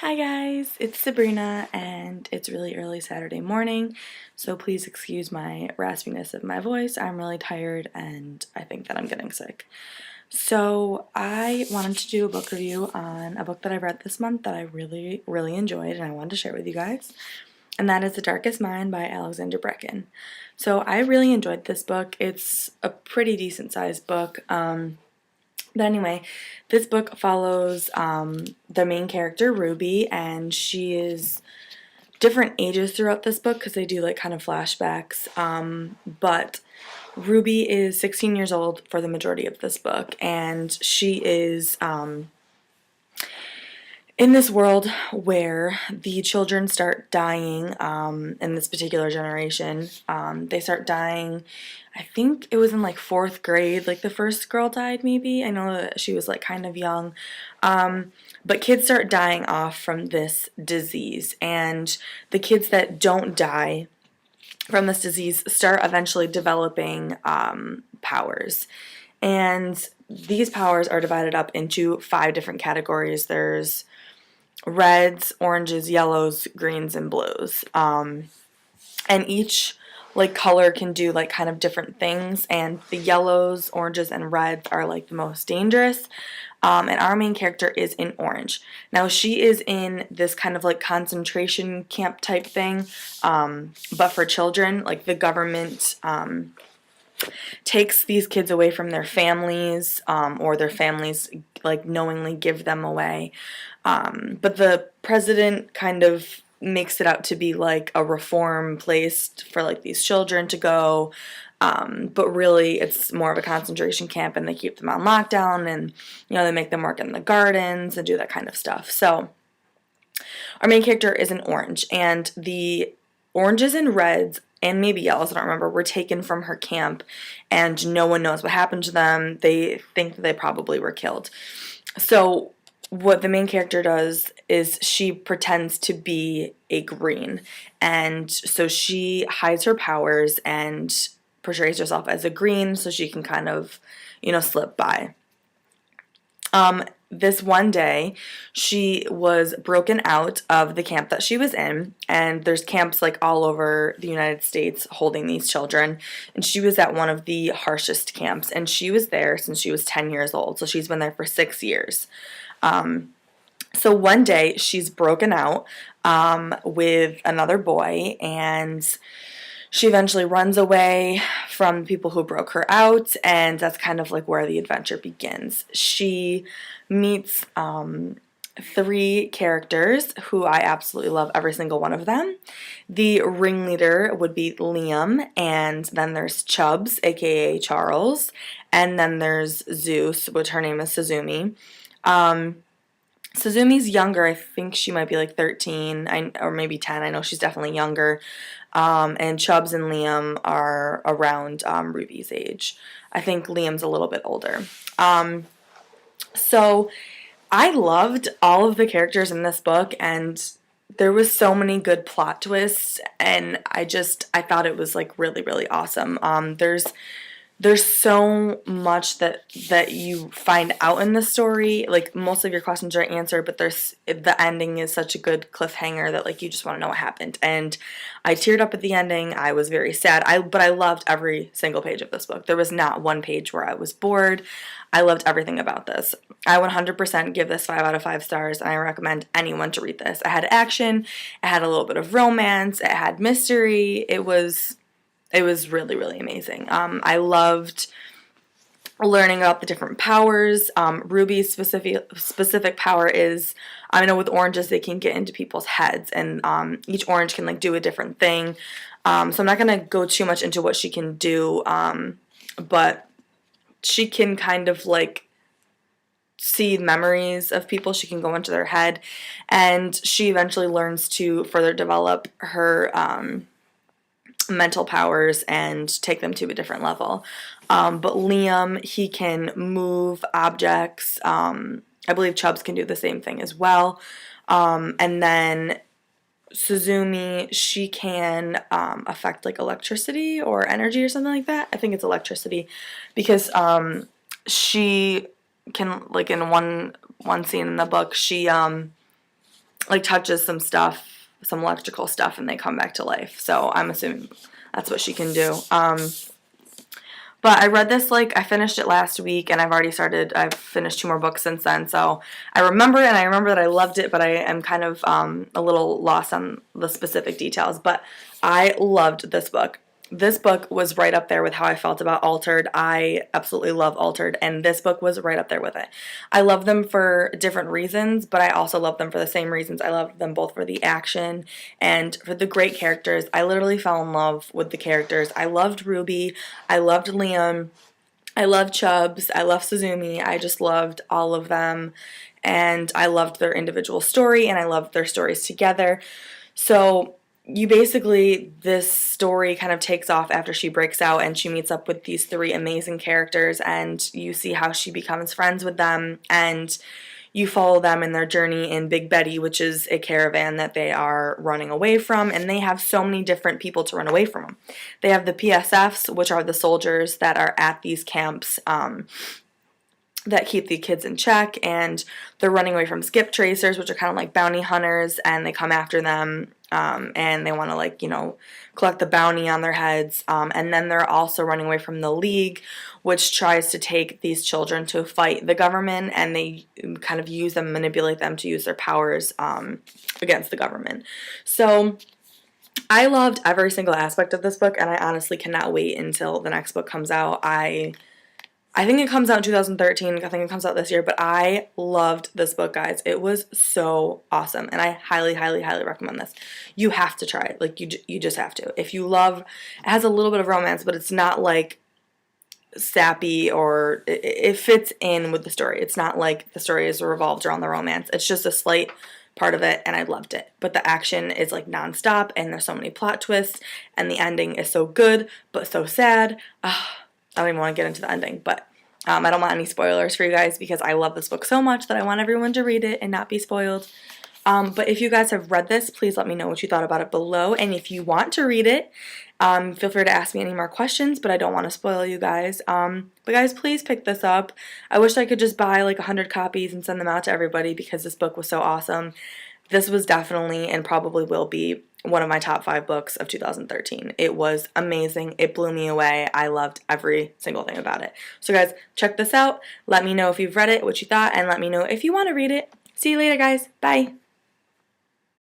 Hi guys, it's Sabrina and it's really early Saturday morning, so please excuse my raspiness of my voice. I'm really tired and I think that I'm getting sick. So I wanted to do a book review on a book that I read this month that I really enjoyed and I wanted to share with you guys, and that is The Darkest Mind by Alexandra Bracken. So I really enjoyed this book. It's a pretty decent sized book. But anyway, this book follows the main character, Ruby, and she is different ages throughout this book because they do like kind of flashbacks. But Ruby is 16 years old for the majority of this book, and she is in this world where the children start dying in this particular generation. They start dying, I think it was in like 4th grade, like the first girl died maybe. I know that she was like kind of young. But kids start dying off from this disease, and the kids that don't die from this disease start eventually developing powers. And these powers are divided up into 5 different categories. There's reds, oranges, yellows, greens, and blues. And each like color can do like kind of different things, and the yellows, oranges, and reds are like the most dangerous. And our main character is in orange. Now she is in this kind of like concentration camp type thing, but for children. Like the government takes these kids away from their families, or their families like knowingly give them away. But the president kind of makes it out to be like a reform place for like these children to go. But really it's more of a concentration camp, and they keep them on lockdown, and they make them work in the gardens and do that kind of stuff. So our main character is an orange, and the oranges and reds and maybe yellows, I don't remember, were taken from her camp, and no one knows what happened to them. They think that they probably were killed. So what the main character does is she pretends to be a green, and so she hides her powers and portrays herself as a green so she can kind of, slip by. This one day, she was broken out of the camp that she was in, and there's camps like all over the United States holding these children, and she was at one of the harshest camps, and she was there since she was 10 years old, so she's been there for 6 years. So one day, she's broken out with another boy, and she eventually runs away from people who broke her out, and that's kind of like where the adventure begins. She meets 3 characters who I absolutely love, every single one of them. The ringleader would be Liam, and then there's Chubbs, aka Charles, and then there's Zeus, which her name is Suzumi. Suzumi's younger. I think she might be like 13 or maybe 10. I know she's definitely younger. And Chubbs and Liam are around Ruby's age. I think Liam's a little bit older. So I loved all of the characters in this book, and there was so many good plot twists, and I thought it was like really awesome. There's so much that you find out in the story. Like, most of your questions are answered, but the ending is such a good cliffhanger that like you just want to know what happened. And I teared up at the ending. I was very sad. But I loved every single page of this book. There was not one page where I was bored. I loved everything about this. I 100% give this 5 out of 5 stars, and I recommend anyone to read this. It had action, it had a little bit of romance, it had mystery. It was really amazing. I loved learning about the different powers. Ruby's specific power is, I know with oranges they can get into people's heads, and each orange can like do a different thing. So I'm not going to go too much into what she can do, but she can kind of like see memories of people. She can go into their head, and she eventually learns to further develop her mental powers and take them to a different level. But Liam, he can move objects. I believe Chubbs can do the same thing as well. And then Suzumi, she can affect like electricity or energy or something like that. I think it's electricity, because she can, like in one scene in the book, she like touches some stuff, some electrical stuff, and they come back to life. So I'm assuming that's what she can do. But I read this, like, I finished it last week, and I've finished 2 more books since then, so I remember it, and I remember that I loved it, but I am kind of a little lost on the specific details, but I loved this book. This book was right up there with how I felt about Altered. I absolutely love Altered, and this book was right up there with it. I love them for different reasons, but I also love them for the same reasons. I love them both for the action and for the great characters. I literally fell in love with the characters. I loved Ruby. I loved Liam. I loved Chubbs. I loved Suzumi. I just loved all of them, and I loved their individual story, and I loved their stories together. So this story kind of takes off after she breaks out and she meets up with these 3 amazing characters, and you see how she becomes friends with them, and you follow them in their journey in Big Betty, which is a caravan that they are running away from, and they have so many different people to run away from them. They have the PSFs, which are the soldiers that are at these camps, that keep the kids in check, and they're running away from skip tracers, which are kind of like bounty hunters, and they come after them, and they want to, like, collect the bounty on their heads, and then they're also running away from the League, which tries to take these children to fight the government, and they kind of use them, manipulate them to use their powers against the government. So I loved every single aspect of this book, and I honestly cannot wait until the next book comes out. I think it comes out in 2013. I think it comes out this year, but I loved this book, guys. It was so awesome, and I highly, highly, highly recommend this. You have to try it. Like, you just have to. If you love, it has a little bit of romance, but it's not, like, sappy, or it fits in with the story. It's not like the story is revolved around the romance. It's just a slight part of it, and I loved it. But the action is, like, nonstop, and there's so many plot twists, and the ending is so good, but so sad. I don't even want to get into the ending, but I don't want any spoilers for you guys because I love this book so much that I want everyone to read it and not be spoiled. But if you guys have read this, please let me know what you thought about it below. And if you want to read it, feel free to ask me any more questions, but I don't want to spoil you guys. But guys, please pick this up. I wish I could just buy like 100 copies and send them out to everybody because this book was so awesome. This was definitely and probably will be one of my top 5 books of 2013. It was amazing. It blew me away. I loved every single thing about it. So guys, check this out. Let me know if you've read it, what you thought, and let me know if you want to read it. See you later, guys. Bye.